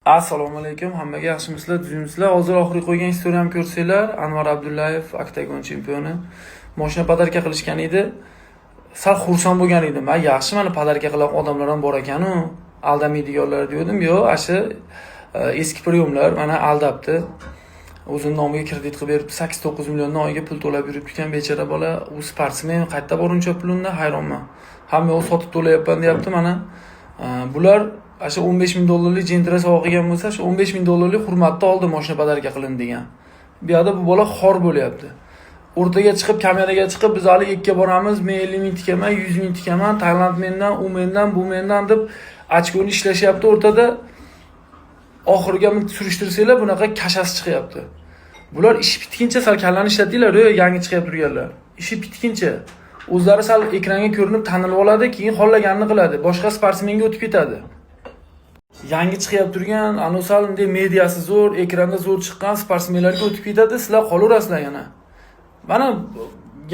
Assalomu alaykum, hammaga yaxshimisizlar, tuzimsizlar. Hozir oxirgi qo'ygan istoriyamni ko'rsanglar, Anvar Abdullayev, oktagon chempioni, mashina podarka qilishgan edi. Sal xursand bo'lgan edim. Men yaxshi mana podarka qilgan odamlar ham bor ekan-u, aldamaydiganlar dedim. Yo'q, ashi eski priyomlar mana aldabdi. O'zining nomiga kredit qilib berib 8-9 milliondan oyiga pul to'lab yurib ekan bechora bola. U sportsmen, qayerda boruncha pulini hayronman. Hamma o'zi sotib to'layapman deyapti mana. Bular asha $15,000 jentira sovg'a qilgan bo'lsa, shu $15,000 hurmatni oldi mashina podarka qilindi degan. Bu yerda bu bola xor bo'lyapti. O'rtaga chiqib, kameraga chiqib, biz hali ekka boramiz, men 50,000 tikaman, 100,000 tikaman, Tailand mendan, u mendan, bu mendan deb ochkoni ishlashyapti o'rtada. Oxiriga surishtirsanglar, bunaqa kashasi chiqyapti. Bular ish bitguncha sal kallani ishlatdinglar, yangi chiqib turganlar. Ishi bitguncha o'zlari sal ekranga ko'rinib tanilib oladi, keyin xohlaganini qiladi. Boshqa sportsmenga o'tib ketadi. Yangi chiqib turgan, anosal unday mediasi zo'r, ekranda zo'r chiqqan sportsmenlarga o'tib ketadi, sizlar qolaverasizlar yana. Mana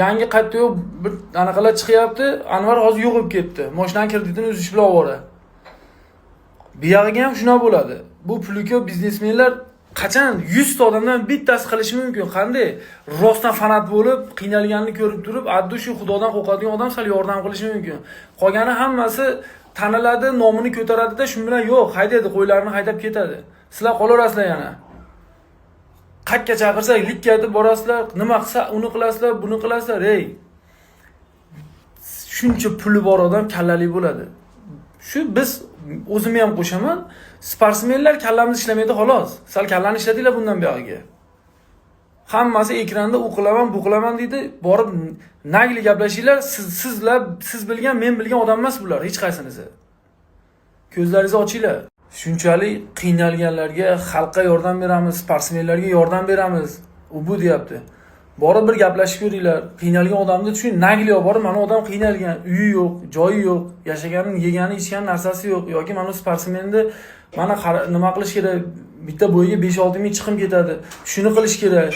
yangi qaytdi yo'q, bir anaqalar chiqyapti, Anvar hozir yo'q bo'lib ketdi. Mashinaning kreditini uzish bilan ovora. Bu yog'iga ham shuna bo'ladi. Bu pulga biznesmenlar qachon 100 ta odamdan bittasi qilishi mumkin. Qanday? Rostdan fanat bo'lib, qiynalganini ko'rib turib, addu shu Xudodan qo'rqadigan odam sal yordam qilishi mumkin. Qolgani hammasi taniladi, nomini ko'taradi-da, shu bilan yo'q, haydaydi, qo'ylarni haydab ketadi. Sizlar qolaverasizlar yana. Qayerga chaqirsa, likka deb borasizlar, nima qilsa, uni qilasizlar, buni qilasizlar, ey. Shuncha puli bor odam kallali bo'ladi. Shu biz o'zimni ham qo'shaman, sportsmenlar kallamiz ishlamaydi xolos. Sal kallani ishladinglar bundan buyog'iga. Hammasi ekranda u qilaman, bu qilaman deydi. Borib nagli gaplashinglar, siz bilgan, men bilgan odam emas bular, hech qaysinisi. Ko'zlaringizni ochinglar. Shunchalik qiynalganlarga xalqqa yordam beramiz, sportsmenlarga yordam beramiz. U bu deyapti. Borib bir gaplashib ko'ringlar. Qiynalgan odamni tushun, nagli olib borib, mana odam qiynalgan, uyi yo'q, joyi yo'q, yashagani, yegani, ichgani narsasi yo'q yoki mana sportsmenni mana nima qilish kerak? Bitta bo'yiga 5-6 ming chiqim ketadi. Shuni qilish kerak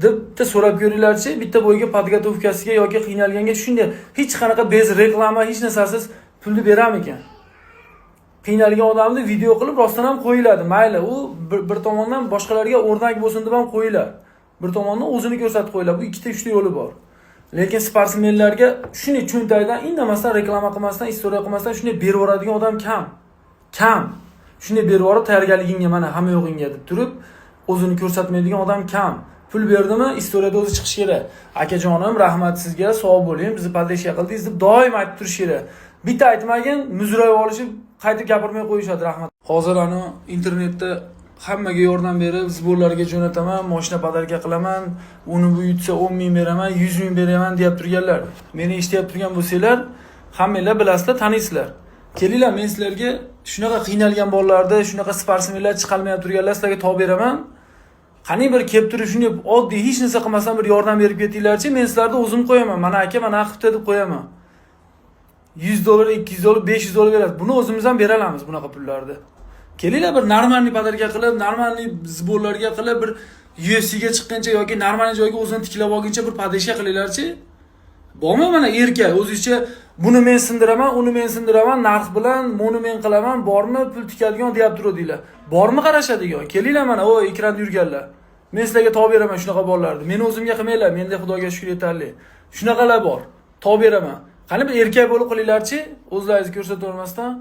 deb so'rab ko'ringlarchi, bitta bo'yiga podgotovkasiga yoki qiynalganga shunday hech qanaqa bez reklama, hech narsasiz pulni berami ekan? Qiynalgan odamni video qilib rostdan ham qo'yiladi. Mayli, u bir tomondan boshqalarga o'rnak bo'lsin deb ham qo'yilar. Bir tomondan o'zini ko'rsatib qo'yilar. Bu ikkita uchta yo'li bor. Lekin sportsmenlarga shuni cho'ntagdan indamasdan reklama qilmasdan, istoriya qilmasdan shunday berib yoradigan odam kam. Kam. Shunday berib yorib tayyorgarligingga mana hamma yo'g'ingga deb turib, o'zini ko'rsatmaydigan odam kam. Pul berdimi, istoriyada o'zi chiqish kerak. Akajonim, rahmat sizga, sog' bo'ling, bizni podeshya qildingiz deb doim aytib turish kerak. Bitta aytmagin, muzrayib olishib, qaytib gapirmay qo'yishadi, rahmat. Hozir ana internetda hammaga yordam berib, zborlarga jo'nataman, mashina podarka qilaman, uni bu yutsa 10 ming beraman, 100 ming beraman deb turganlar. Meni eshitib turgan bo'lsanglar, hammanglar bilasizlar, taniysizlar. Kelinglar, men sizlarga shunaqa qiynalgan bolalarda, shunaqa sportsmenlar chiqalmayib turganlar sizlarga to'g'ri beraman. Qani bir kelib turib shunday oddiy hech narsa qilmasdan bir yordam berib ketinglarchi, men sizlarni o'zim qo'yaman. Mana aka, mana hafta deb qo'yaman. $100, $200, $500 beradi. Buni o'zimiz ham bera olamiz bunaqa pullarni. Kelinglar bir normalniy podarka qilib, normalniy zborlarga qilib, bir UFCga chiqqancha yoki normalniy joyga o'zini tiklab olguncha bir podeshya qilinglarchi. Bormi mana erkak o'zicha buni men sindiraman, uni men sindiraman, narx bilan buni men qilaman, bormi pul tikadigan deyap turadilar. Bormi qarashadigan? Kelinglar mana o ekranda yurganlar. Men sizlarga to'g'ri beraman shunaqa bolalarni. Meni o'zimga qilmanglar, menda Xudoga shukr yetarli. Shunaqalar bor. To'g'ri beraman. Qani bir erkak bo'lib qilinglarchi, o'zlaringizni ko'rsatib olmasdan.